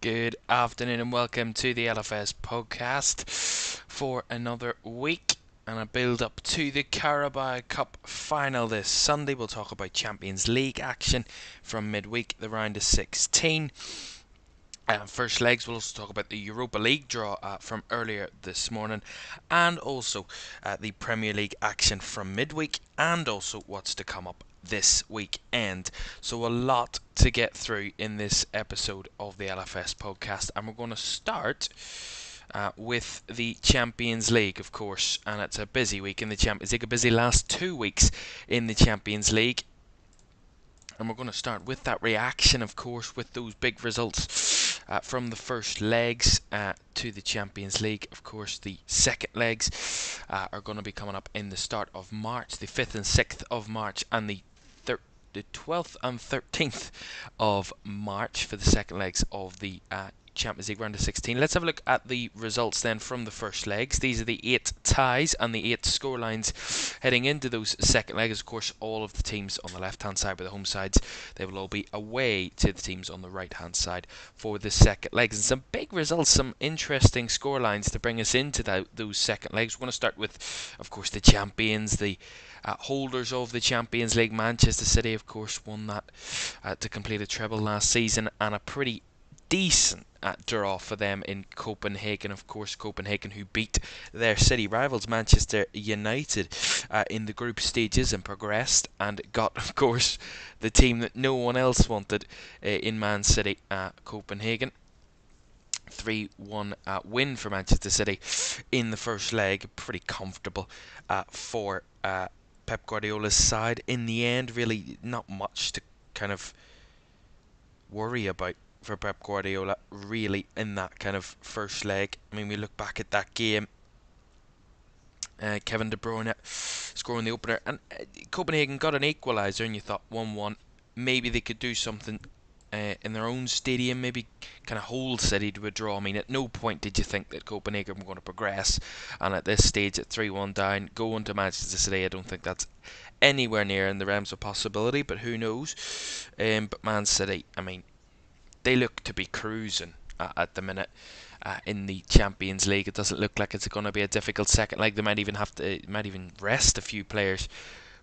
Good afternoon and welcome to the LFS podcast for another week and a build up to the Carabao Cup Final this Sunday. We'll talk about Champions League action from midweek, the round of 16. First legs, we'll also talk about the Europa League draw from earlier this morning, and also the Premier League action from midweek, and also what's to come up this weekend. So a lot to get through in this episode of the LFS podcast, and we're going to start with the Champions League, of course, and it's a busy week in the Champions League, a busy last 2 weeks in the Champions League. And we're going to start with that reaction, of course, with those big results from the first legs to the Champions League. Of course, the second legs are going to be coming up in the start of March, the 5th and 6th of March, and the 12th and 13th of March for the second legs of the Champions League round of 16. Let's have a look at the results then from the first legs. These are the 8 ties and the 8 scorelines heading into those second legs. Of course, all of the teams on the left hand side were the home sides. They will all be away to the teams on the right hand side for the second legs. And some big results, some interesting scorelines to bring us into those second legs. We're going to start with, of course, the champions, the holders of the Champions League. Manchester City, of course, won that to complete a treble last season, and a pretty decent draw for them in Copenhagen. Of course, Copenhagen, who beat their city rivals Manchester United in the group stages and progressed, and got, of course, the team that no one else wanted in Man City, Copenhagen. 3-1 win for Manchester City in the first leg. Pretty comfortable for Pep Guardiola's side. In the end, really not much to kind of worry about for Pep Guardiola, really, in that kind of first leg. I mean, we look back at that game, Kevin De Bruyne scoring the opener, and Copenhagen got an equaliser, and you thought 1-1, maybe they could do something in their own stadium, maybe kind of hold City to a draw. I mean, at no point did you think that Copenhagen were going to progress, and at this stage, at 3-1 down, going to Manchester City, I don't think that's anywhere near in the realms of possibility, but who knows. But Man City, I mean, they look to be cruising at the minute in the Champions League. It doesn't look like it's going to be a difficult second leg. They might even rest a few players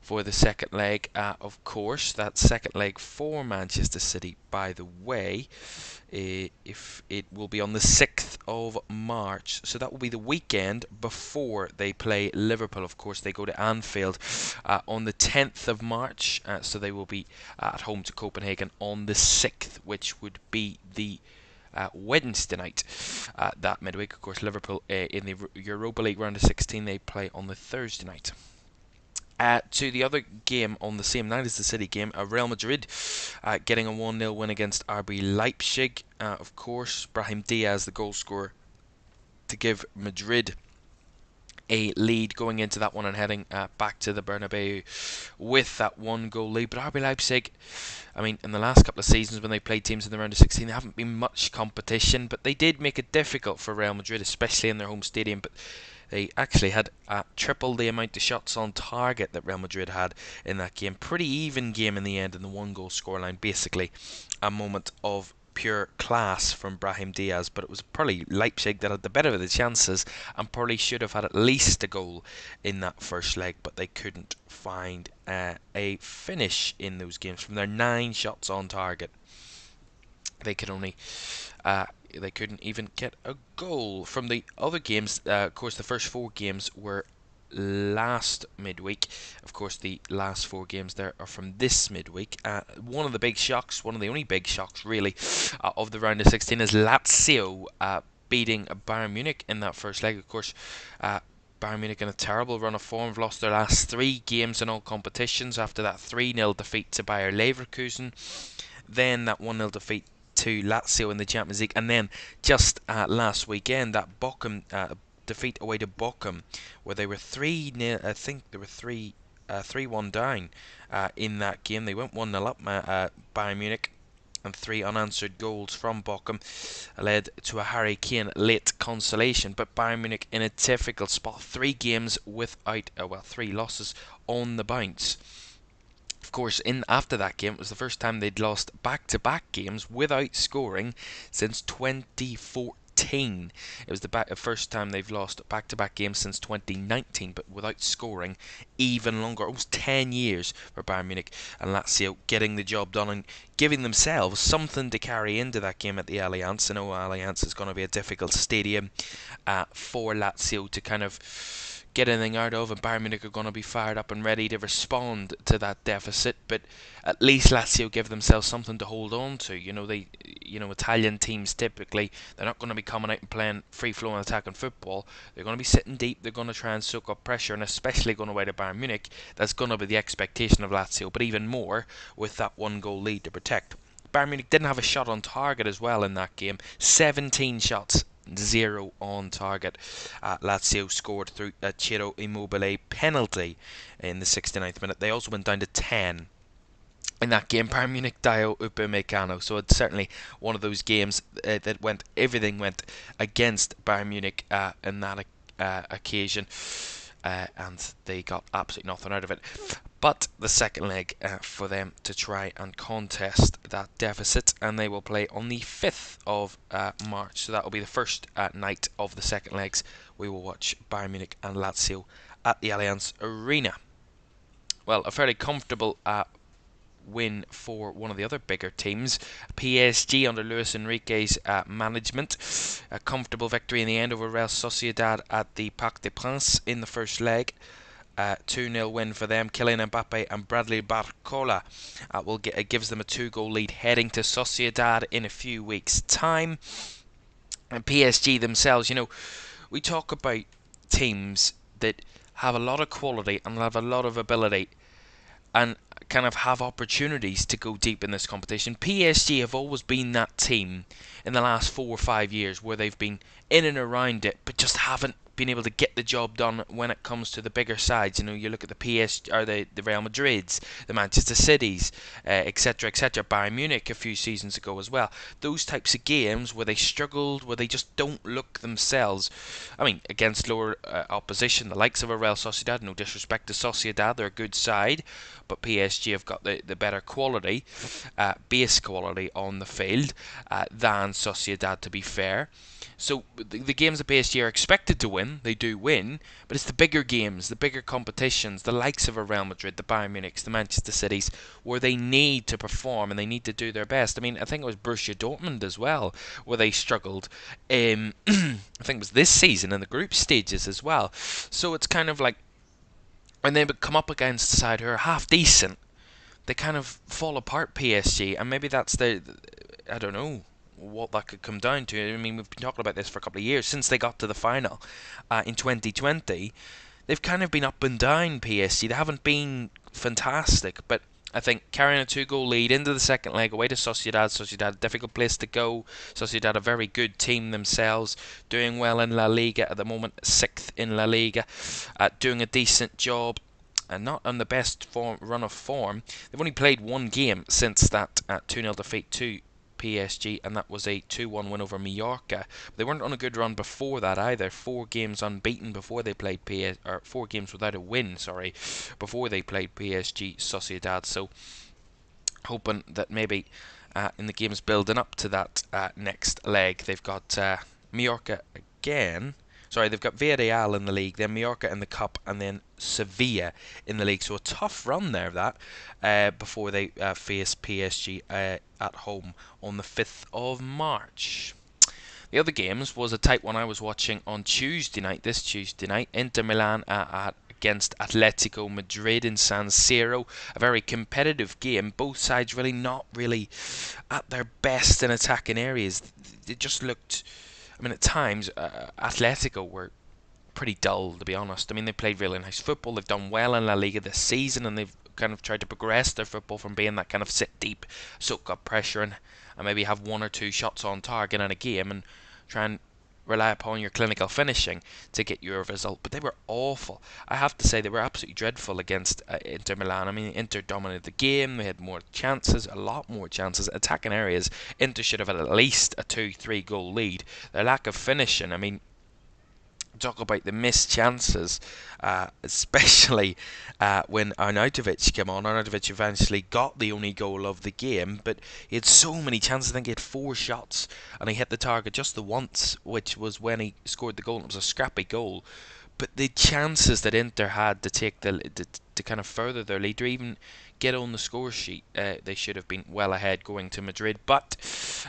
for the second leg. Of course, that second leg for Manchester City, by the way, if it will be on the 6th of March, so that will be the weekend before they play Liverpool. Of course, they go to Anfield on the 10th of March, so they will be at home to Copenhagen on the 6th, which would be the Wednesday night. That midweek, of course, Liverpool in the Europa League round of 16, they play on the Thursday night. To the other game on the same night as the City game, Real Madrid getting a 1-0 win against RB Leipzig. Of course, Brahim Diaz, the goal scorer, to give Madrid a lead going into that one and heading back to the Bernabeu with that 1-goal lead. But RB Leipzig, I mean, in the last couple of seasons when they played teams in the round of 16, there haven't been much competition, but they did make it difficult for Real Madrid, especially in their home stadium. But they actually had triple the amount of shots on target that Real Madrid had in that game. Pretty even game in the end, in the 1-goal scoreline. Basically, a moment of pure class from Brahim Diaz, but it was probably Leipzig that had the better of the chances and probably should have had at least a goal in that first leg, but they couldn't find a finish in those games. From their 9 shots on target, they could only they couldn't even get a goal. From the other games, of course, the first 4 games were last midweek. Of course, the last 4 games there are from this midweek. One of the big shocks, one of the only big shocks really, of the round of 16 is Lazio beating Bayern Munich in that first leg. Of course, Bayern Munich in a terrible run of form, have lost their last 3 games in all competitions after that 3-0 defeat to Bayer Leverkusen, then that 1-0 defeat to Lazio in the Champions League, and then just last weekend that Bochum defeat away to Bochum, where they were 3-0. I think they were 3-1 down in that game. They went 1-0 up Bayern Munich, and 3 unanswered goals from Bochum led to a Harry Kane late consolation. But Bayern Munich in a difficult spot, 3 games without 3 losses on the bounce. Of course, in after that game, it was the first time they'd lost back-to-back games without scoring since 2014. It was the first time they've lost back-to-back games since 2019, but without scoring even longer, almost 10 years for Bayern Munich and Lazio getting the job done and giving themselves something to carry into that game at the Allianz. I know Allianz is going to be a difficult stadium for Lazio to kind of get anything out of, and Bayern Munich are going to be fired up and ready to respond to that deficit. But at least Lazio give themselves something to hold on to. Italian teams typically, they're not going to be coming out and playing free-flowing attacking football. They're going to be sitting deep. They're going to try and soak up pressure, and especially going away to Bayern Munich, that's going to be the expectation of Lazio. But even more with that one-goal lead to protect. Bayern Munich didn't have a shot on target as well in that game. 17 shots, 0 on target. Lazio scored through a Ciro Immobile penalty in the 69th minute. They also went down to 10 in that game. Bayern Munich Dio Upamecano. So it's certainly one of those games that everything went against Bayern Munich in that occasion, and they got absolutely nothing out of it. But the second leg for them to try and contest that deficit, and they will play on the 5th of March. So that will be the first night of the second legs. We will watch Bayern Munich and Lazio at the Allianz Arena. Well, a fairly comfortable win for one of the other bigger teams, PSG, under Luis Enrique's management. A comfortable victory in the end over Real Sociedad at the Parc des Princes in the first leg. 2-0 win for them. Kylian Mbappe and Bradley Barcola gives them a 2-goal lead heading to Sociedad in a few weeks' time. And PSG themselves, we talk about teams that have a lot of quality and have a lot of ability and kind of have opportunities to go deep in this competition. PSG have always been that team in the last 4 or 5 years where they've been in and around it, but just haven't been able to get the job done when it comes to the bigger sides. You look at the PSG or the Real Madrids, the Manchester Cities, etc., etc. Bayern Munich a few seasons ago as well. Those types of games where they struggled, where they just don't look themselves. I mean, against lower opposition, the likes of a Real Sociedad. No disrespect to Sociedad, they're a good side, but PSG have got the better quality, base quality on the field than Sociedad, to be fair. So the games that PSG are expected to win, they do win, but it's the bigger games, the bigger competitions, the likes of a Real Madrid, the Bayern Munichs, the Manchester Cities, where they need to perform and they need to do their best. I mean, I think it was Borussia Dortmund as well, where they struggled. I think it was this season in the group stages as well. So it's kind of like, when they come up against a side who are half decent, they kind of fall apart, PSG, and maybe that's I don't know what that could come down to. I mean, we've been talking about this for a couple of years since they got to the final in 2020. They've kind of been up and down, PSG. They haven't been fantastic, but I think carrying a 2-goal lead into the second leg away to Sociedad, a difficult place to go. Sociedad, a very good team themselves, doing well in La Liga at the moment, 6th in La Liga, doing a decent job. And not on the best run of form. They've only played one game since that 2-0 defeat to PSG, and that was a 2-1 win over Mallorca. But they weren't on a good run before that either. 4 games unbeaten before they played 4 games without a win, before they played PSG Sociedad. So hoping that maybe in the games building up to that next leg, they've got Mallorca again. They've got Villarreal in the league, then Mallorca in the Cup, and then Sevilla in the league. So a tough run there, before they face PSG at home on the 5th of March. The other games was a tight one I was watching on this Tuesday night. Inter Milan against Atletico Madrid in San Siro. A very competitive game. Both sides not really at their best in attacking areas. They just looked... I mean, at times, Atletico were pretty dull, to be honest. I mean, they played really nice football. They've done well in La Liga this season, and they've kind of tried to progress their football from being that kind of sit deep, soak up pressure, and maybe have 1 or 2 shots on target in a game, and try and rely upon your clinical finishing to get your result. But they were awful. I have to say, they were absolutely dreadful against Inter Milan. I mean, Inter dominated the game. They had more chances, a lot more chances, attacking areas. Inter should have had at least a 2-3 goal lead. Their lack of finishing, I mean, talk about the missed chances, especially when Arnautovic came on. Arnautovic eventually got the only goal of the game, but he had so many chances. I think he had 4 shots, and he hit the target just the once, which was when he scored the goal. It was a scrappy goal. But the chances that Inter had to take to kind of further their lead, or even get on the score sheet, they should have been well ahead going to Madrid. But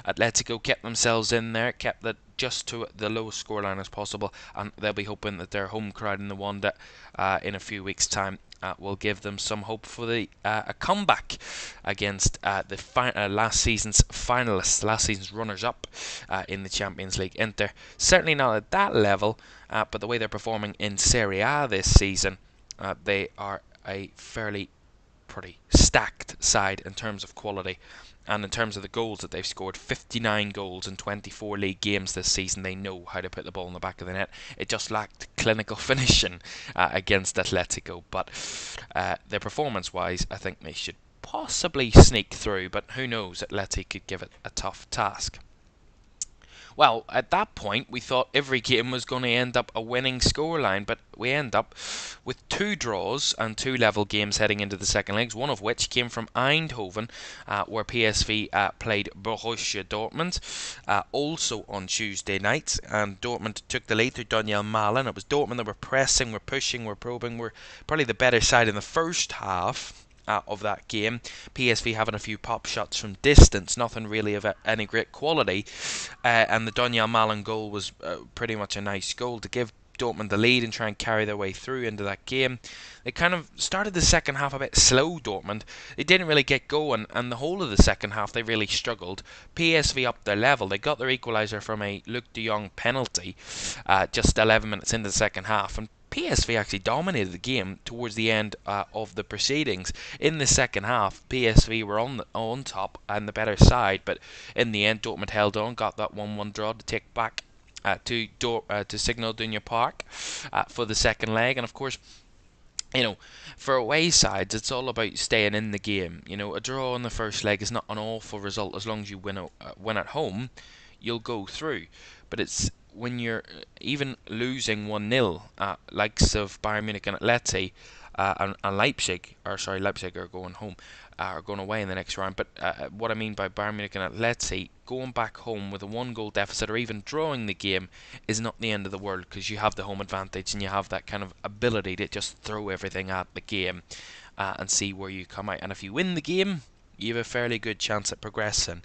Atletico kept themselves in there, kept that just to the lowest scoreline as possible, and they'll be hoping that their home crowd in the Wanda in a few weeks' time will give them some hope for a comeback against last season's finalists, last season's runners-up in the Champions League. Inter certainly not at that level, but the way they're performing in Serie A this season, they are a fairly pretty stacked side in terms of quality. And in terms of the goals that they've scored, 59 goals in 24 league games this season. They know how to put the ball in the back of the net. It just lacked clinical finishing against Atletico. But their performance-wise, I think they should possibly sneak through. But who knows, Atleti could give it a tough task. Well, at that point, we thought every game was going to end up a winning scoreline, but we end up with 2 draws and 2 level games heading into the second legs, one of which came from Eindhoven, where PSV played Borussia Dortmund, also on Tuesday night, and Dortmund took the lead through Daniel Malen. It was Dortmund that were pressing, were pushing, were probing, were probably the better side in the first half of that game. PSV having a few pop shots from distance, nothing really of any great quality, and the Daniel Malen goal was pretty much a nice goal to give Dortmund the lead and try and carry their way through into that game. They kind of started the second half a bit slow, Dortmund. They didn't really get going, and the whole of the second half they really struggled. PSV upped their level. They got their equaliser from a Luc de Jong penalty just 11 minutes into the second half, and PSV actually dominated the game towards the end of the proceedings. In the second half, PSV were on top and the better side, but in the end, Dortmund held on, got that 1-1 draw to take back to Signal Iduna Park for the second leg. And of course, for away sides, it's all about staying in the game. A draw in the first leg is not an awful result as long as you win at home. You'll go through, but it's when you're even losing 1-0, likes of Bayern Munich and Atleti and Leipzig are going home, are going away in the next round. But what I mean by Bayern Munich and Atleti, going back home with a 1-goal deficit or even drawing the game is not the end of the world, because you have the home advantage and you have that kind of ability to just throw everything at the game and see where you come out. And if you win the game, you have a fairly good chance at progressing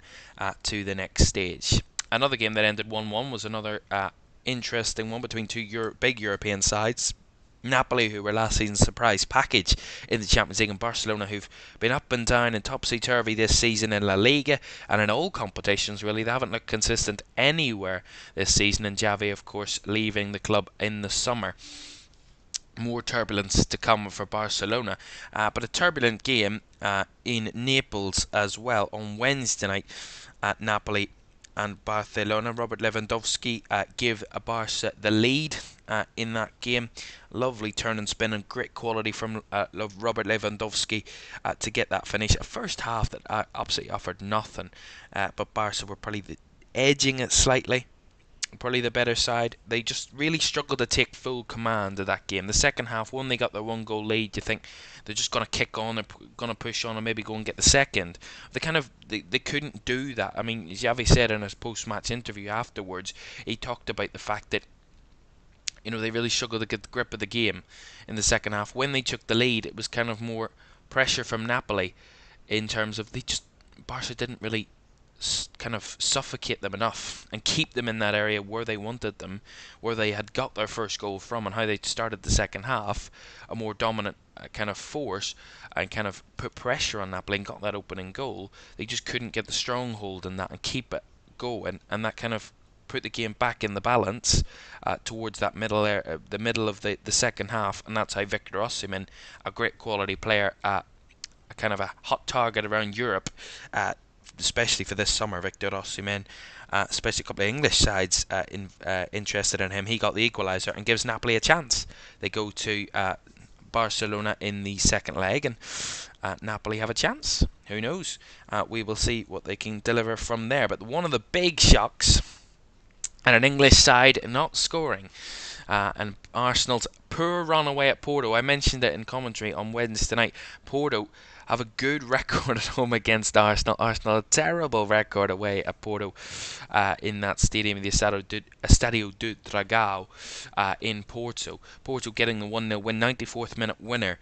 to the next stage. Another game that ended 1-1 was another interesting one between 2 big European sides. Napoli, who were last season's surprise package in the Champions League, and Barcelona, who've been up and down and topsy-turvy this season in La Liga and in all competitions really. They haven't looked consistent anywhere this season, and Xavi, of course, leaving the club in the summer. More turbulence to come for Barcelona, but a turbulent game in Naples as well on Wednesday night at Napoli and Barcelona. Robert Lewandowski give Barca the lead in that game. Lovely turn and spin and great quality from Robert Lewandowski to get that finish. A first half that absolutely offered nothing, but Barca were probably edging it slightly. Probably the better side. They just really struggled to take full command of that game. The second half, when they got their 1-goal lead, you think they're just going to kick on, they're going to push on and maybe go and get the second. They couldn't do that. I mean, Xavi said in his post-match interview afterwards, he talked about the fact that they really struggled to get the grip of the game in the second half. When they took the lead, it was kind of more pressure from Napoli in terms of Barca didn't really kind of suffocate them enough and keep them in that area where they wanted them, where they had got their first goal from, and how they started the second half, a more dominant kind of force, and kind of put pressure on Napoli and got that opening goal. They just couldn't get the stronghold in that and keep it going, and that kind of put the game back in the balance towards that the middle of the second half, and that's how Victor Osimhen, a great quality player, a kind of a hot target around Europe, especially for this summer, Victor Osimhen, especially a couple of English sides interested in him. He got the equaliser and gives Napoli a chance. They go to Barcelona in the second leg, and Napoli have a chance. Who knows? We will see what they can deliver from there. But one of the big shocks, and an English side not scoring, and Arsenal's poor run away at Porto. I mentioned it in commentary on Wednesday night. Porto have a good record at home against Arsenal. Arsenal a terrible record away at Porto in that stadium, the Estadio do Dragão in Porto. Porto getting the 1-0 win, 94th minute winner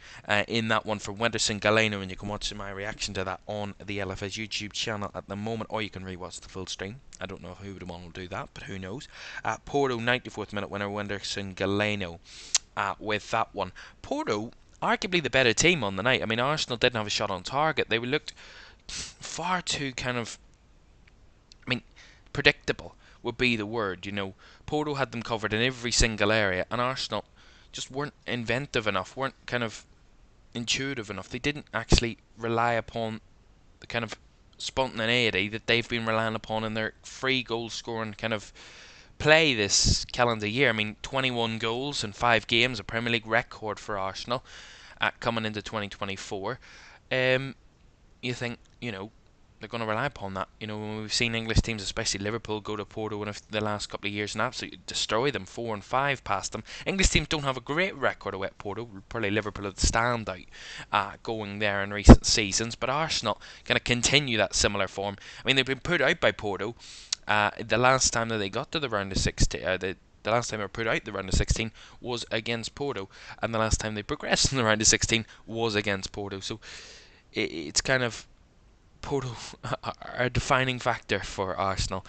in that one for Wenderson Galeno, and you can watch my reaction to that on the LFS YouTube channel at the moment, or you can rewatch the full stream. I don't know who would want to do that, but who knows. Porto 94th minute winner, Wenderson Galeno with that one. Porto arguably the better team on the night. I mean, Arsenal didn't have a shot on target. They looked far too predictable would be the word. Porto had them covered in every single area, and Arsenal just weren't inventive enough, weren't kind of intuitive enough. They didn't actually rely upon the kind of spontaneity that they've been relying upon in their free goal scoring kind of play this calendar year. I mean, 21 goals in 5 games, a Premier League record for Arsenal coming into 2024. You think, they're going to rely upon that. When we've seen English teams, especially Liverpool, go to Porto in the last couple of years and absolutely destroy them, 4-5 past them. English teams don't have a great record away at Porto. Probably Liverpool are the standout going there in recent seasons, but Arsenal going to continue that similar form. I mean, they've been put out by Porto. The last time that they got to the round of 16, the last time they were put out the round of 16 was against Porto, and the last time they progressed in the round of 16 was against Porto. So it's kind of Porto are a defining factor for Arsenal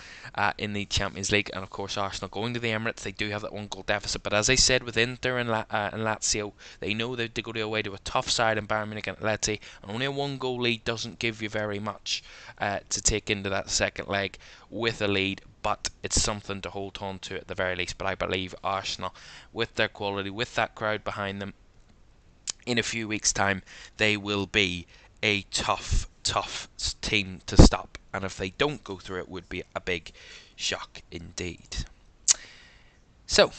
in the Champions League, and of course Arsenal going to the Emirates, they do have that 1-goal deficit, but as I said with Inter and Lazio, they know that they go away to a tough side in Bayern Munich and Atleti, and only a 1-goal lead doesn't give you very much to take into that second leg with a lead, but it's something to hold on to at the very least. But I believe Arsenal, with their quality, with that crowd behind them, in a few weeks' time, they will be a tough team to stop, and if they don't go through, it would be a big shock indeed. So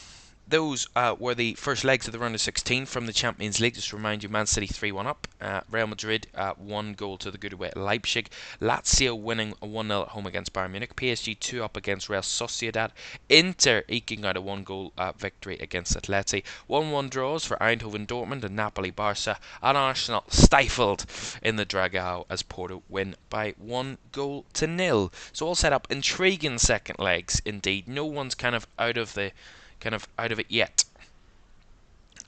those were the first legs of the round of 16 from the Champions League. Just to remind you, Man City 3-1 up. Real Madrid 1 goal to the good away at Leipzig. Lazio winning 1-0 at home against Bayern Munich. PSG 2 up against Real Sociedad. Inter eking out a 1-goal victory against Atleti. 1-1 draws for Eindhoven Dortmund and Napoli Barca. And Arsenal stifled in the Dragão as Porto win by 1-0. So all set up intriguing second legs indeed. No one's kind of out of it yet.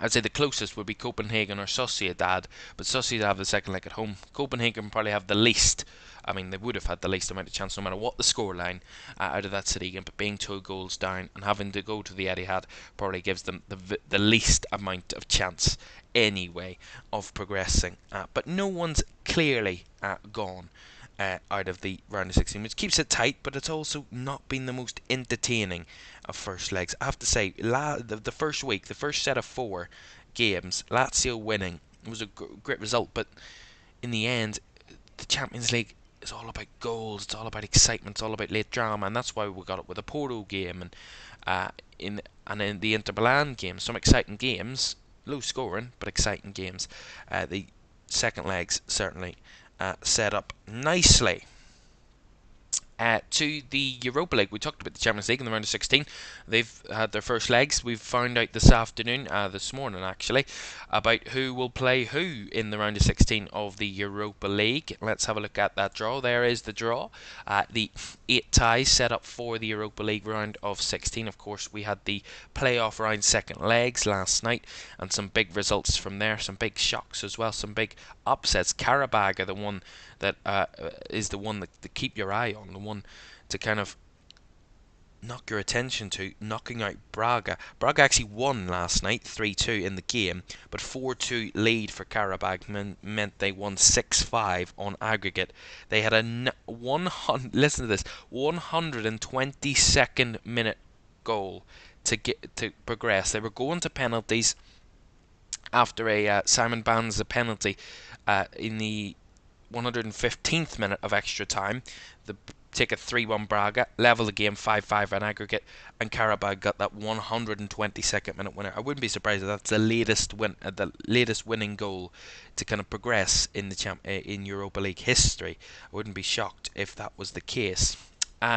I'd say the closest would be Copenhagen or Sociedad, but Sociedad have the second leg at home. Copenhagen probably have the least. I mean, they would have had the least amount of chance no matter what the scoreline out of that City game, but being 2 goals down and having to go to the Etihad probably gives them the least amount of chance anyway of progressing. But no one's clearly gone out of the round of 16, which keeps it tight, but it's also not been the most entertaining of first legs. I have to say, the first week, the first set of 4 games, Lazio winning was a great result, but in the end, the Champions League is all about goals, it's all about excitement, it's all about late drama, and that's why we got it with the Porto game and in the Inter Milan game. Some exciting games, low scoring, but exciting games. The second legs certainly set up nicely. To the Europa League, we talked about the Champions League in the round of 16. They've had their first legs. We've found out this morning actually, about who will play who in the round of 16 of the Europa League. Let's have a look at that draw. There is the draw. The 8 ties set up for the Europa League round of 16. Of course, we had the playoff round second legs last night, and some big results from there, some big shocks as well, some big upsets. Carabao are the one that is the one to keep your eye on, the one to kind of knock your attention to, knocking out Braga. Braga actually won last night 3-2 in the game, but 4-2 lead for Carabao meant they won 6-5 on aggregate. They had a 122nd minute goal to progress. They were going to penalties after a Simon Banza penalty in the 115th minute of extra time. The take a 3-1 Braga, level the game 5-5 on aggregate, and Carabao got that 122nd minute winner. I wouldn't be surprised if that's the latest winning goal to kind of progress in the in Europa League history. I wouldn't be shocked if that was the case.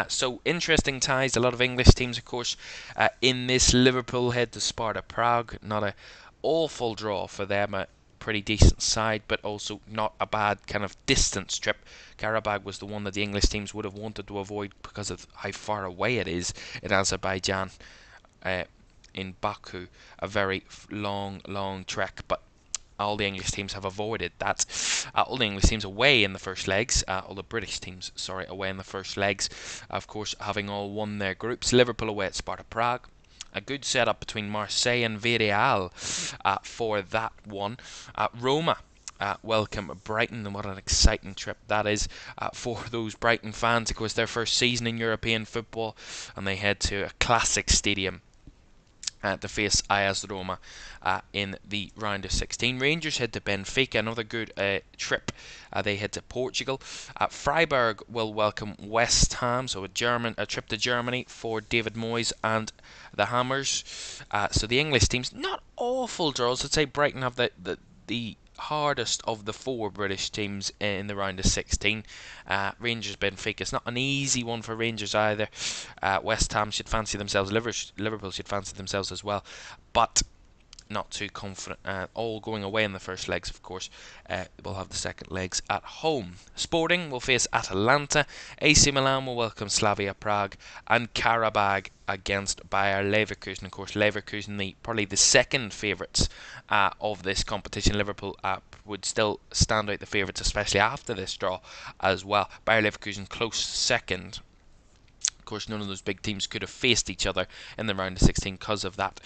So interesting ties. A lot of English teams, of course, in this. Liverpool head to Sparta Prague. Not a awful draw for them. A pretty decent side, but also not a bad kind of distance trip. Carabao was the one that the English teams would have wanted to avoid because of how far away it is in Azerbaijan, in Baku. A very long trek, but all the English teams have avoided that. All the English teams away in the first legs, all the British teams, sorry, away in the first legs, of course, having all won their groups. Liverpool away at Sparta Prague. A good setup between Marseille and Villarreal for that one. Roma welcome Brighton, and what an exciting trip that is for those Brighton fans. Of course, their first season in European football, and they head to a classic stadium to face AS Roma in the round of 16. Rangers head to Benfica, another good trip. They head to Portugal. Freiburg will welcome West Ham, so a trip to Germany for David Moyes and the Hammers. So the English teams, not awful draws. I'd say Brighton have the hardest of the four British teams in the round of 16. Rangers Benfica, it's not an easy one for Rangers either. West Ham should fancy themselves, Liverpool should fancy themselves as well, but not too confident. All going away in the first legs, of course. We'll have the second legs at home. Sporting will face Atalanta. AC Milan will welcome Slavia Prague, and Karabag against Bayer Leverkusen. Of course, Leverkusen, probably the second favourites of this competition. Liverpool would still stand out the favourites, especially after this draw as well. Bayer Leverkusen close second. Of course, none of those big teams could have faced each other in the round of 16 because of that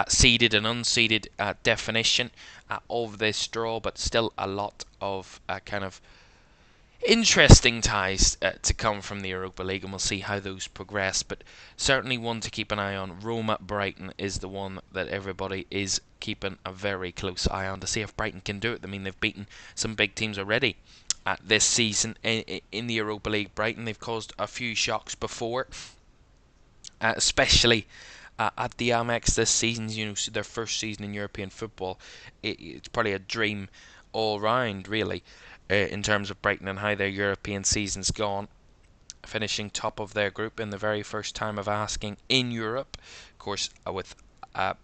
seeded and unseeded definition of this draw, but still a lot of kind of interesting ties to come from the Europa League, and we'll see how those progress. But certainly one to keep an eye on. Roma Brighton is the one that everybody is keeping a very close eye on to see if Brighton can do it. I mean, they've beaten some big teams already this season in the Europa League. Brighton, they've caused a few shocks before, especially at the Amex this season. You know, their first season in European football. It's probably a dream all round, really, in terms of Brighton and how their European season's gone, finishing top of their group in the very first time of asking in Europe. Of course, with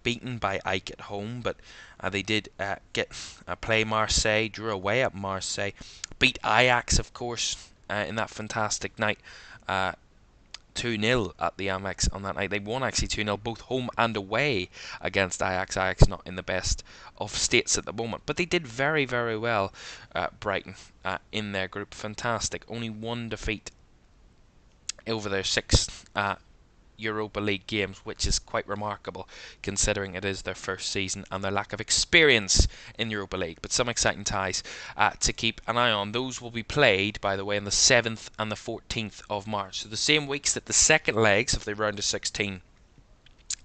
beaten by Ike at home, but they did get play Marseille, drew away at Marseille, beat Ajax, of course, in that fantastic night, 2-0 at the Amex on that night. They won actually 2-0 both home and away against Ajax. Ajax not in the best of states at the moment, but they did very, very well, Brighton, in their group. Fantastic. Only one defeat over their 6 Europa League games, which is quite remarkable considering it is their first season and their lack of experience in Europa League. But some exciting ties to keep an eye on. Those will be played, by the way, on the 7th and the 14th of March. So the same weeks that the second legs of the round of 16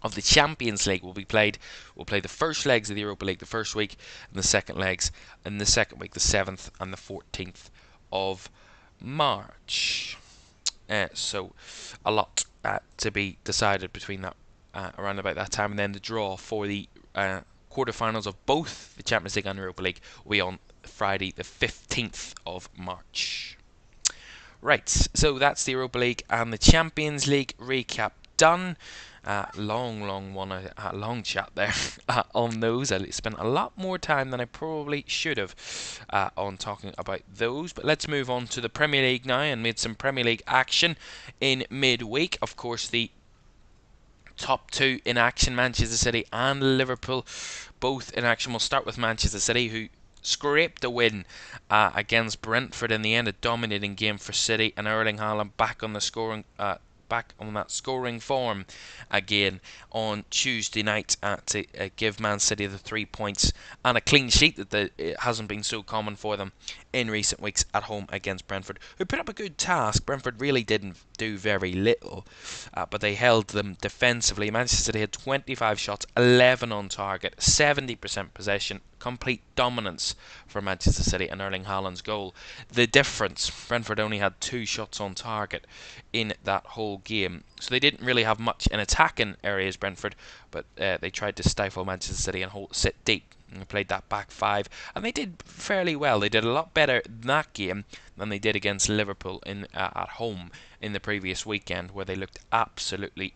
of the Champions League will be played. We'll play the first legs of the Europa League the first week, and the second legs in the second week, the 7th and the 14th of March. So a lot to be decided between that around about that time, and then the draw for the quarterfinals of both the Champions League and Europa League will be on Friday the 15th of March. Right, so that's the Europa League and the Champions League recap done. Long chat there on those. I spent a lot more time than I probably should have on talking about those. But let's move on to the Premier League now, and made some Premier League action in midweek. Of course, the top two in action, Manchester City and Liverpool, both in action. We'll start with Manchester City, who scraped a win against Brentford in the end. A dominating game for City, and Erling Haaland back on that scoring form again on Tuesday night to give Man City the 3 points and a clean sheet that it hasn't been so common for them in recent weeks at home against Brentford, who put up a good task. Brentford really didn't do very little, but they held them defensively. Manchester City had 25 shots, 11 on target, 70% possession, complete dominance for Manchester City, and Erling Haaland's goal. The difference, Brentford only had 2 shots on target in that whole game, so they didn't really have much in attacking areas, Brentford, but they tried to stifle Manchester City and sit deep. and played that back five, and they did fairly well. They did a lot better in that game than they did against Liverpool at home in the previous weekend, where they looked absolutely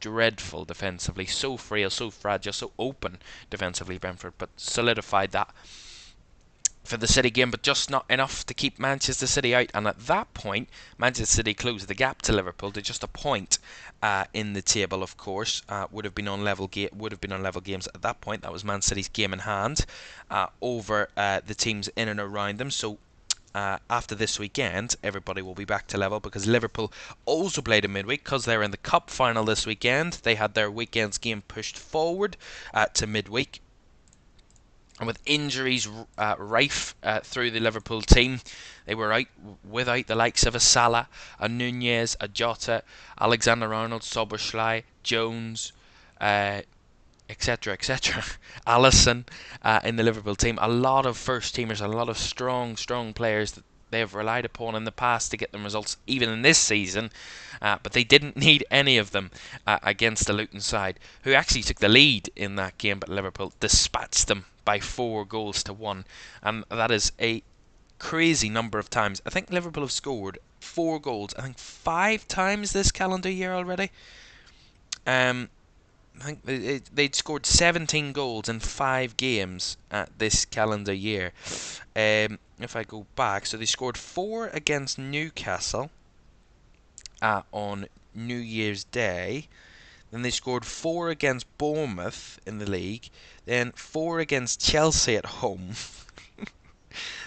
dreadful defensively, so frail, so fragile, so open defensively, Brentford, but solidified that for the City game, but just not enough to keep Manchester City out. And at that point, Manchester City closed the gap to Liverpool to just a point in the table. Of course, would have been on level games at that point. That was Man City's game in hand over the teams in and around them. So after this weekend, everybody will be back to level, because Liverpool also played a midweek because they're in the Cup Final this weekend. They had their weekend's game pushed forward to midweek. And with injuries rife through the Liverpool team, they were out without the likes of a Salah, a Nunez, a Jota, Alexander-Arnold, Szoboszlai, Jones, etc., etc. Alisson in the Liverpool team. A lot of first-teamers, a lot of strong players that they have relied upon in the past to get them results, even in this season. But they didn't need any of them against the Luton side, who actually took the lead in that game, but Liverpool dispatched them by 4-1, and that is a crazy number of times. I think Liverpool have scored 4 goals, I think 5 times this calendar year already. I think they'd scored 17 goals in 5 games this calendar year. If I go back, so they scored 4 against Newcastle on New Year's Day. Then they scored 4 against Bournemouth in the league. Then 4 against Chelsea at home.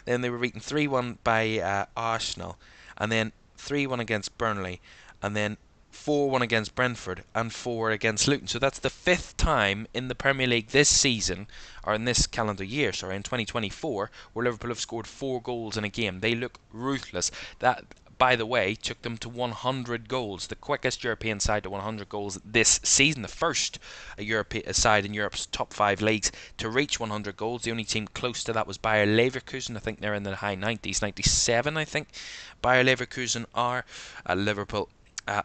Then they were beaten 3-1 by Arsenal. And then 3-1 against Burnley. And then 4-1 against Brentford. And 4 against Luton. So that's the 5th time in the Premier League this season, or in this calendar year, sorry, in 2024, where Liverpool have scored 4 goals in a game. They look ruthless. That, by the way, took them to 100 goals, the quickest European side to 100 goals this season, the first European side in Europe's top 5 leagues to reach 100 goals. The only team close to that was Bayer Leverkusen. I think they're in the high 90s, 97 I think Bayer Leverkusen are. Liverpool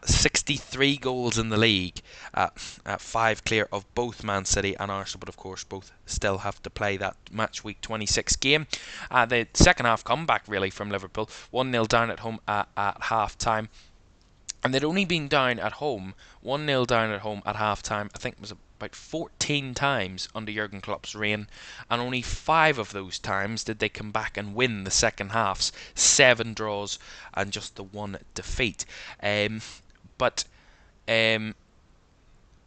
63 goals in the league, 5 clear of both Man City and Arsenal, but of course both still have to play that match week 26 game. The second half comeback really from Liverpool, 1-0 down at home at half time. And they'd only been down at home, 1-0 down at home at half time, I think it was about 14 times under Jurgen Klopp's reign, and only 5 of those times did they come back and win the second halves. 7 draws and just the 1 defeat. But a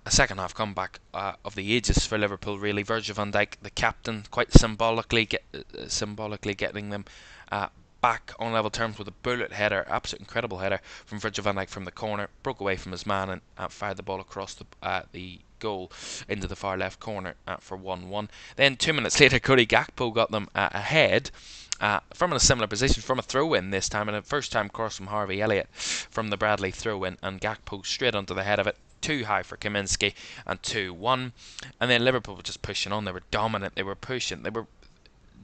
second half comeback of the ages for Liverpool, really. Virgil van Dijk, the captain, quite symbolically getting them back on level terms with a bullet header, absolute incredible header from Virgil van Dijk from the corner, broke away from his man and fired the ball across the goal into the far left corner for 1-1. Then 2 minutes later, Cody Gakpo got them ahead from a similar position, from a throw-in this time, and a first-time cross from Harvey Elliott from the Bradley throw-in, and Gakpo straight onto the head of it. Too high for Kaminski, and 2-1. And then Liverpool were just pushing on. They were dominant. They were pushing. They were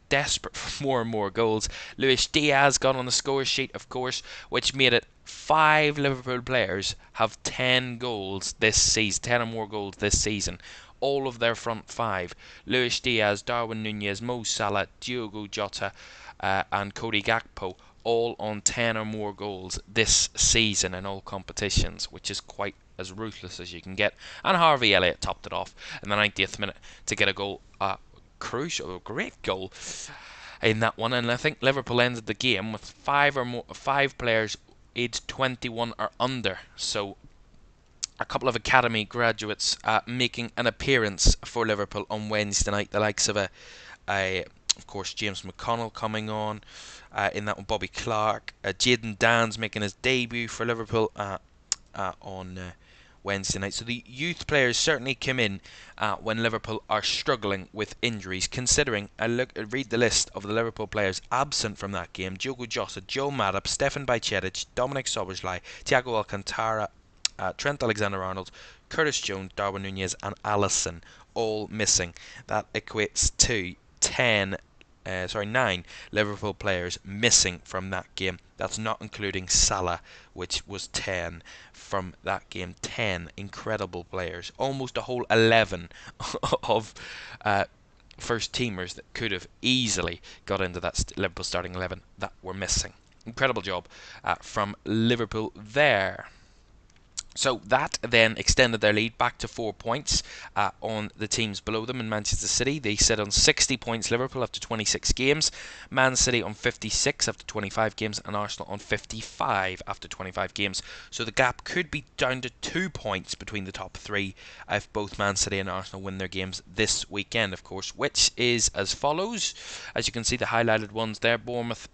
desperate for more and more goals. Luis Diaz got on the score sheet, of course, which made it 5 Liverpool players have 10 goals this season, 10 or more goals this season. All of their front 5, Luis Diaz, Darwin Nunez, Mo Salah, Diogo Jota and Cody Gakpo, all on 10 or more goals this season in all competitions, which is quite as ruthless as you can get. And Harvey Elliott topped it off in the 90th minute to get a goal, crucial, great goal in that one. And I think Liverpool ended the game with 5 players aged 21 or under. So a couple of academy graduates making an appearance for Liverpool on Wednesday night. The likes of of course, James McConnell coming on in that one. Bobby Clark, Jayden Danns making his debut for Liverpool on Wednesday night. So the youth players certainly come in when Liverpool are struggling with injuries. Considering, read the list of the Liverpool players absent from that game: Diogo Jota, Joe Matip, Stefan Bajcetic, Dominic Szoboszlai, Thiago Alcantara, Trent Alexander-Arnold, Curtis Jones, Darwin Nunez and Alisson, all missing. That equates to 9 Liverpool players missing from that game. That's not including Salah, which was 10 from that game. 10 incredible players, almost a whole 11 of first teamers that could have easily got into that Liverpool starting 11 that were missing. Incredible job from Liverpool there. So that then extended their lead back to 4 points on the teams below them in Manchester City. They sit on 60 points, Liverpool, after 26 games. Man City on 56 after 25 games. And Arsenal on 55 after 25 games. So the gap could be down to 2 points between the top three if both Man City and Arsenal win their games this weekend, of course, which is as follows. As you can see, the highlighted ones there. Bournemouth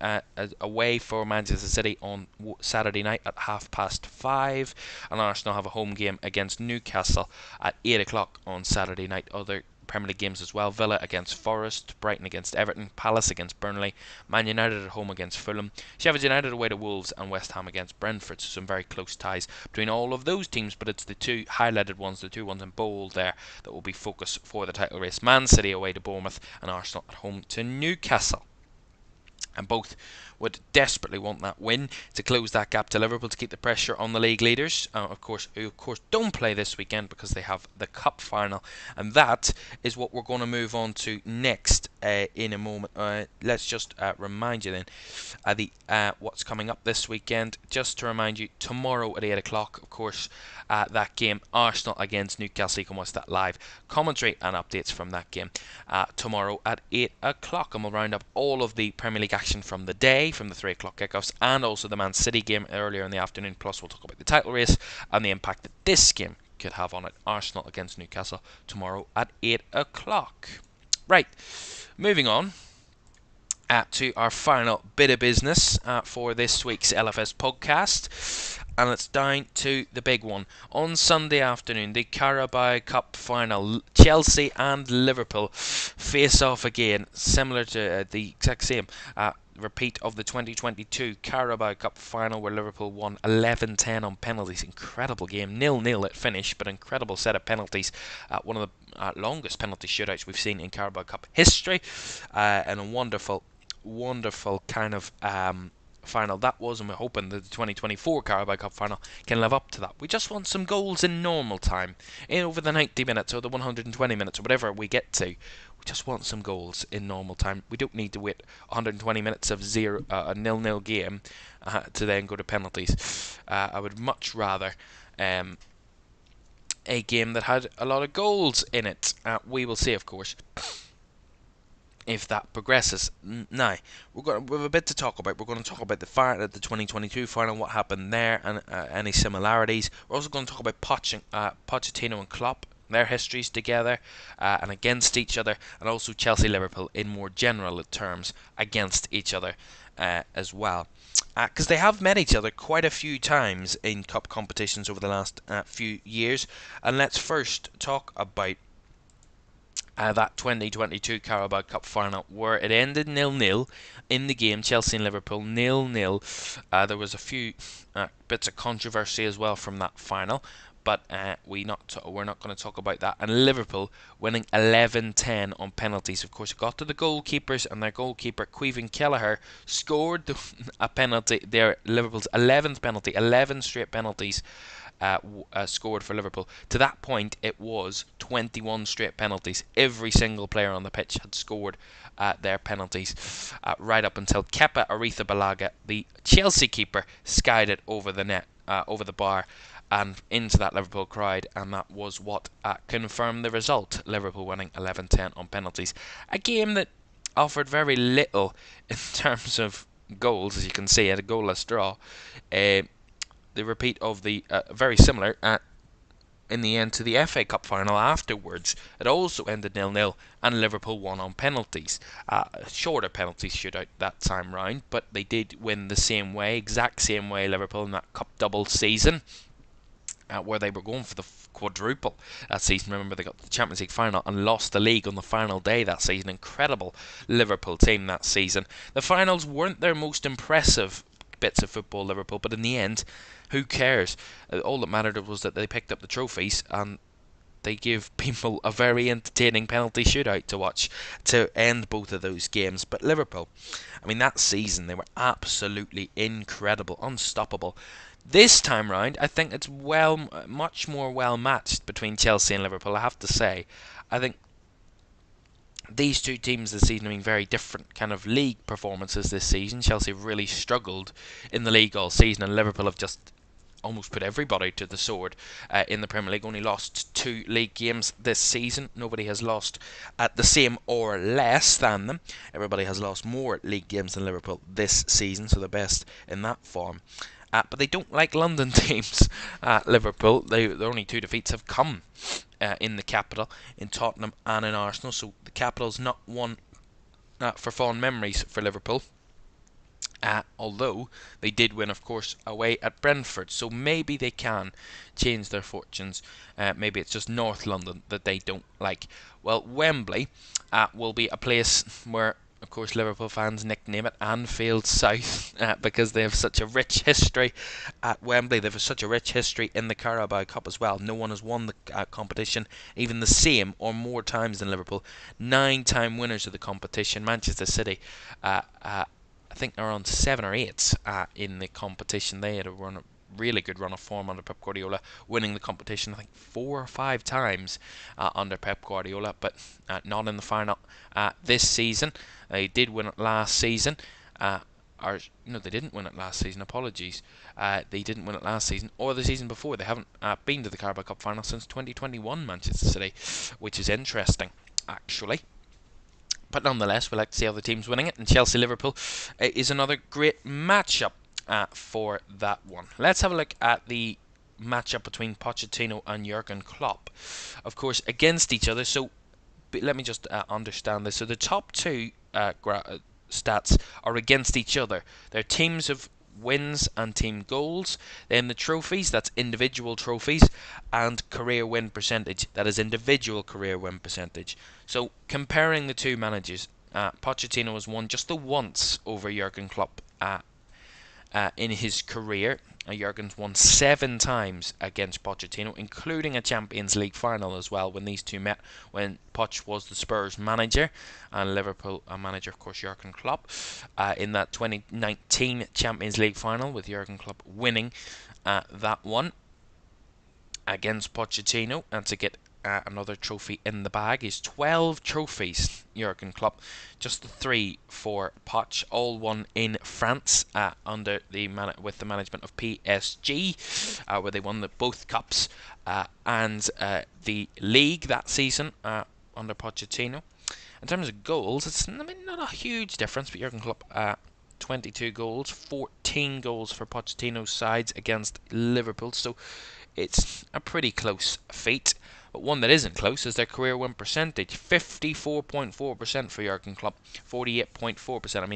away for Manchester City on Saturday night at 5:30. And Arsenal have a home game against Newcastle at 8 o'clock on Saturday night. Other Premier League games as well: Villa against Forest, Brighton against Everton, Palace against Burnley, Man United at home against Fulham, Sheffield United away to Wolves, and West Ham against Brentford. So some very close ties between all of those teams, but it's the two highlighted ones, the two ones in bold there, that will be focus for the title race. Man City away to Bournemouth and Arsenal at home to Newcastle. And both would desperately want that win to close that gap to Liverpool, to keep the pressure on the league leaders, who of course don't play this weekend because they have the cup final. And that is what we're going to move on to next in a moment. Let's just remind you then what's coming up this weekend. Just to remind you, tomorrow at 8 o'clock, of course, that game, Arsenal against Newcastle. You can watch that live commentary and updates from that game tomorrow at 8 o'clock. And we'll round up all of the Premier League action from the day, from the 3 o'clock kickoffs, and also the Man City game earlier in the afternoon. Plus, we'll talk about the title race and the impact that this game could have on it. Arsenal against Newcastle tomorrow at 8 o'clock. Right, moving on to our final bit of business for this week's LFS podcast. And it's down to the big one. On Sunday afternoon, the Carabao Cup Final. Chelsea and Liverpool face off again, similar to the exact same repeat of the 2022 Carabao Cup Final, where Liverpool won 11-10 on penalties. Incredible game, 0-0 at finish, but incredible set of penalties. One of the longest penalty shootouts we've seen in Carabao Cup history, and a wonderful kind of final that was, and we're hoping that the 2024 Carabao Cup Final can live up to that. We just want some goals in normal time, over the 90 minutes or the 120 minutes or whatever we get to. We just want some goals in normal time. We don't need to wait 120 minutes of a 0-0 game to then go to penalties. I would much rather a game that had a lot of goals in it. We will see, of course, if that progresses. Now, we have a bit to talk about. We're going to talk about the 2022 final, what happened there, and any similarities. We're also going to talk about Pochettino and Klopp, their histories together and against each other, and also Chelsea-Liverpool in more general terms against each other as well. Because they have met each other quite a few times in cup competitions over the last few years. And let's first talk about that 2022 Carabao Cup Final, where it ended 0-0 in the game. Chelsea and Liverpool 0-0. There was a few bits of controversy as well from that final, but we're not going to talk about that. And Liverpool winning 11-10 on penalties. Of course, it got to the goalkeepers, and their goalkeeper Caoimhan Kelleher scored a penalty. Liverpool's 11th penalty, 11 straight penalties scored for Liverpool. To that point, it was 21 straight penalties. Every single player on the pitch had scored their penalties right up until Kepa Arrizabalaga, the Chelsea keeper, skied it over the net, over the bar, and into that Liverpool crowd, and that was what confirmed the result. Liverpool winning 11-10 on penalties. A game that offered very little in terms of goals, as you can see, at a goalless draw. The repeat of the very similar in the end to the FA Cup Final afterwards. It also ended 0-0, and Liverpool won on penalties. Shorter penalties shootout that time round, but they did win the same way, exact same way, Liverpool, in that cup double season, where they were going for the quadruple that season. Remember, they got the Champions League final and lost the league on the final day that season. Incredible Liverpool team that season. The finals weren't their most impressive bits of football, Liverpool, but in the end, who cares? All that mattered was that they picked up the trophies, and they give people a very entertaining penalty shootout to watch to end both of those games. But Liverpool, I mean, that season they were absolutely incredible, unstoppable. This time round, I think it's much more well matched between Chelsea and Liverpool. I have to say, I think these two teams this season have been very different kind of league performances this season. Chelsea really struggled in the league all season, and Liverpool have just almost put everybody to the sword in the Premier League. Only lost 2 league games this season. Nobody has lost at the same or less than them. Everybody has lost more league games than Liverpool this season, so the best in that form. But they don't like London teams. Liverpool, their only 2 defeats have come in the capital, in Tottenham and in Arsenal. So the capital's not one for fond memories for Liverpool. Although they did win, of course, away at Brentford, so maybe they can change their fortunes. Maybe it's just North London that they don't like. Well, Wembley will be a place where, of course, Liverpool fans nickname it Anfield South because they have such a rich history at Wembley. They have such a rich history in the Carabao Cup as well. No one has won the competition even the same or more times than Liverpool. 9-time winners of the competition. Manchester City I think they're on 7 or 8 in the competition. They had a really good run of form under Pep Guardiola, winning the competition I think 4 or 5 times under Pep Guardiola, but not in the final this season. They did win it last season. Or no, they didn't win it last season. Apologies. They didn't win it last season or the season before. They haven't been to the Carabao Cup Final since 2021, Manchester City, which is interesting, actually. But nonetheless, we like to see other teams winning it, and Chelsea-Liverpool is another great matchup for that one. Let's have a look at the matchup between Pochettino and Jurgen Klopp. Of course, against each other, so let me just understand this. So the top 2 stats are against each other. They're teams of wins and team goals. Then the trophies, that's individual trophies, and career win percentage, that is individual career win percentage. So comparing the two managers, Pochettino has won just the once over Jurgen Klopp in his career. Jurgen's won 7 times against Pochettino, including a Champions League final as well, when these two met, when Poch was the Spurs manager and Liverpool manager, of course, Jurgen Klopp, in that 2019 Champions League final, with Jurgen Klopp winning that one against Pochettino, and to get another trophy in the bag. Is 12 trophies, Jurgen Klopp, just the 3 for Poch, all won in France under with the management of PSG, where they won both cups and the league that season under Pochettino. In terms of goals, it's not a huge difference, but Jurgen Klopp 22 goals, 14 goals for Pochettino's sides against Liverpool, so it's a pretty close feat. But one that isn't close is their career win percentage. 54.4% for Jurgen Klopp, 48.4%. I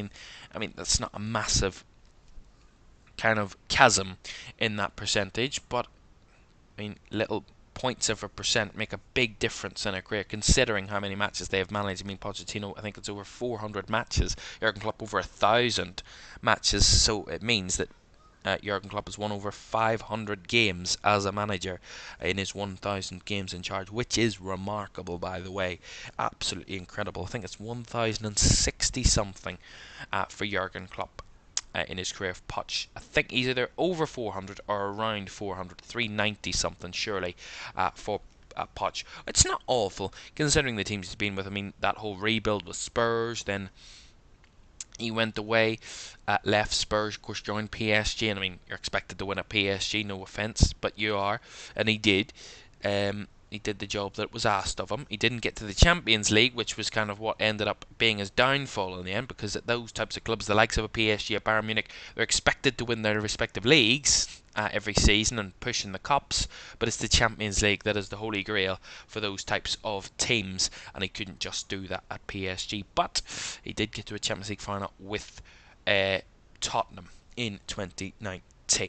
mean that's not a massive kind of chasm in that percentage, but I mean little points of a percent make a big difference in a career, considering how many matches they have managed. I mean, Pochettino, I think it's over 400 matches. Jurgen Klopp over 1,000 matches. So it means that Jurgen Klopp has won over 500 games as a manager in his 1,000 games in charge, which is remarkable, by the way. Absolutely incredible. I think it's 1,060 something for Jurgen Klopp in his career. Of Poch, I think he's either over 400 or around 400, 390 something surely for Poch. It's not awful considering the teams he's been with. I mean, that whole rebuild with Spurs, then he went away, left Spurs, of course, joined PSG, and I mean, you're expected to win at PSG, no offence, but you are, and he did. He did the job that was asked of him. He didn't get to the Champions League, which was kind of what ended up being his downfall in the end, because at those types of clubs, the likes of a PSG, a Bayern Munich, they're expected to win their respective leagues every season and push in the cups, but it's the Champions League that is the holy grail for those types of teams, and he couldn't just do that at PSG, but he did get to a Champions League final with Tottenham in 2019.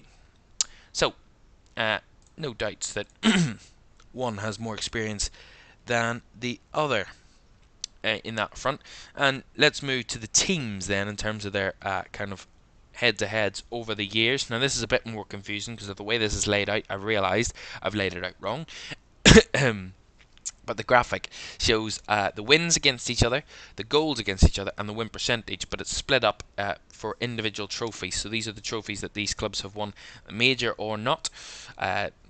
So, no doubts that one has more experience than the other in that front. And let's move to the teams then, in terms of their kind of head-to-heads over the years. Now, this is a bit more confusing because of the way this is laid out. I've realised I've laid it out wrong. But the graphic shows the wins against each other, the goals against each other, and the win percentage, but it's split up for individual trophies. So these are the trophies that these clubs have won, major or not.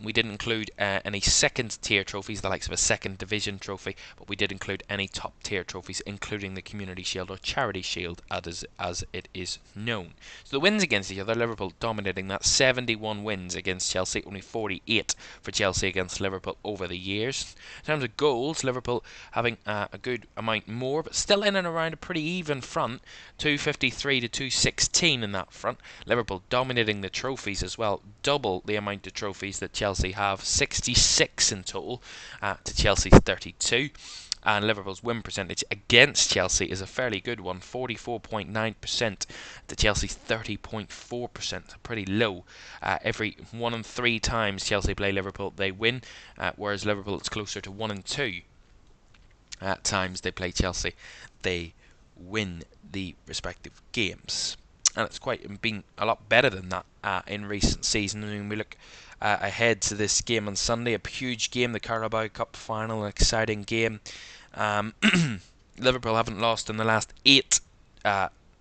We didn't include any second tier trophies, the likes of a second division trophy, but we did include any top tier trophies, including the Community Shield or Charity Shield, as it is known. So the wins against each other, Liverpool dominating that, 71 wins against Chelsea, only 48 for Chelsea against Liverpool over the years. In terms of goals, Liverpool having a good amount more, but still in and around a pretty even front, 253 to 216 in that front. Liverpool dominating the trophies as well, double the amount of trophies that Chelsea have, 66 in total to Chelsea's 32. And Liverpool's win percentage against Chelsea is a fairly good one, 44.9% to Chelsea's 30.4%, pretty low. Every 1 in 3 times Chelsea play Liverpool, they win, whereas Liverpool, it's closer to 1 in 2 times they play Chelsea, they win the respective games. And it's quite been a lot better than that in recent seasons. I mean, we look ahead to this game on Sunday, a huge game, the Carabao Cup Final, an exciting game. Liverpool haven't lost in the last 8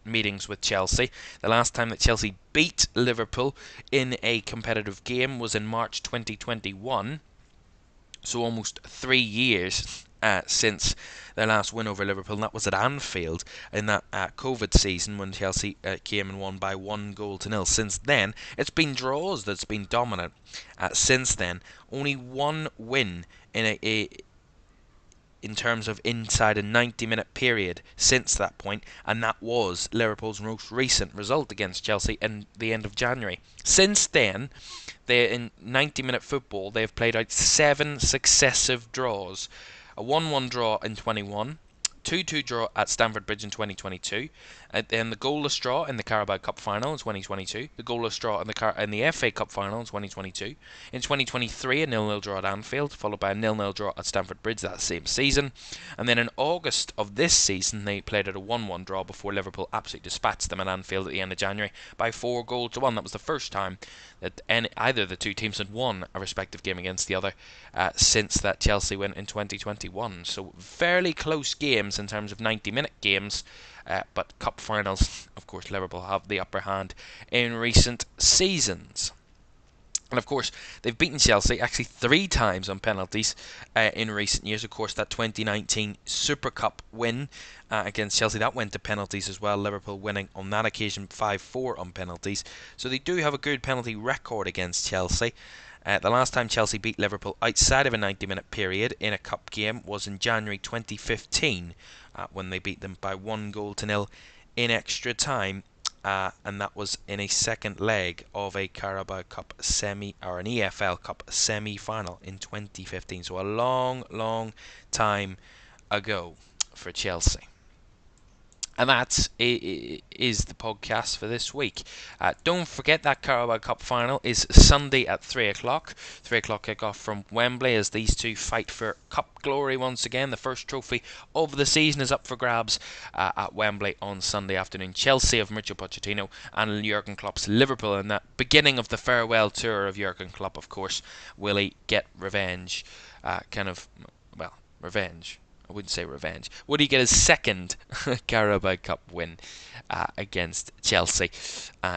meetings with Chelsea. The last time that Chelsea beat Liverpool in a competitive game was in March 2021, so almost 3 years since their last win over Liverpool, and that was at Anfield in that COVID season when Chelsea came and won by 1-0. Since then, it's been draws that's been dominant. Since then, only one win in terms of inside a 90-minute period since that point, and that was Liverpool's most recent result against Chelsea in the end of January. Since then, in 90-minute football, they have played out 7 successive draws. A 1-1 draw in 21, 2-2 draw at Stamford Bridge in 2022, and then the goalless draw in the Carabao Cup Final in 2022, the goalless draw in the FA Cup Final in 2022, in 2023 a 0-0 draw at Anfield, followed by a 0-0 draw at Stamford Bridge that same season, and then in August of this season they played at a 1-1 draw before Liverpool absolutely dispatched them at Anfield at the end of January by 4-1. That was the first time that either of the two teams had won a respective game against the other since that Chelsea win in 2021. So fairly close games in terms of 90-minute games, but cup finals, of course, Liverpool have the upper hand in recent seasons. And of course, they've beaten Chelsea actually 3 times on penalties in recent years. Of course, that 2019 Super Cup win against Chelsea, that went to penalties as well. Liverpool winning on that occasion 5-4 on penalties. So they do have a good penalty record against Chelsea. The last time Chelsea beat Liverpool outside of a 90-minute period in a cup game was in January 2015 when they beat them by 1-0 in extra time. And that was in a second leg of a Carabao Cup or an EFL Cup semi-final in 2015. So a long time ago for Chelsea. And that is the podcast for this week. Don't forget that Carabao Cup Final is Sunday at 3 o'clock. 3 o'clock kickoff from Wembley as these two fight for Cup glory once again. The first trophy of the season is up for grabs at Wembley on Sunday afternoon. Chelsea of Mauricio Pochettino and Jurgen Klopp's Liverpool, in that beginning of the farewell tour of Jurgen Klopp, of course. Will he get revenge? Revenge. I wouldn't say revenge. Would he get his second Carabao Cup win against Chelsea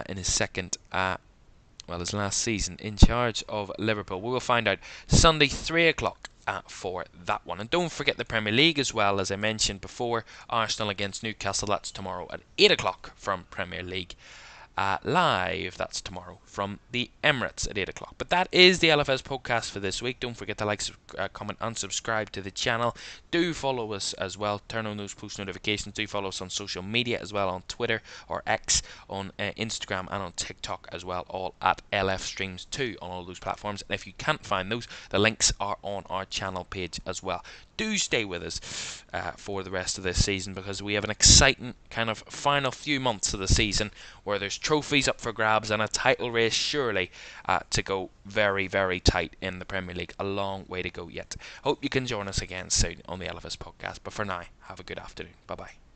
in his his last season in charge of Liverpool? We will find out Sunday 3 o'clock for that one. And don't forget the Premier League as well, as I mentioned before. Arsenal against Newcastle, that's tomorrow at 8 o'clock from Premier League live. That's tomorrow from the Emirates at 8 o'clock. But that is the LFS podcast for this week. Don't forget to like, comment and subscribe to the channel. Do follow us as well. Turn on those post notifications. Do follow us on social media as well, on Twitter or X, on Instagram and on TikTok as well, all at LF Streams 2 on all those platforms. And if you can't find those, the links are on our channel page as well. Do stay with us for the rest of this season, because we have an exciting kind of final few months of the season where there's trophies up for grabs and a title race surely to go very, very tight in the Premier League. A long way to go yet. Hope you can join us again soon on the LFS podcast. But for now, have a good afternoon. Bye-bye.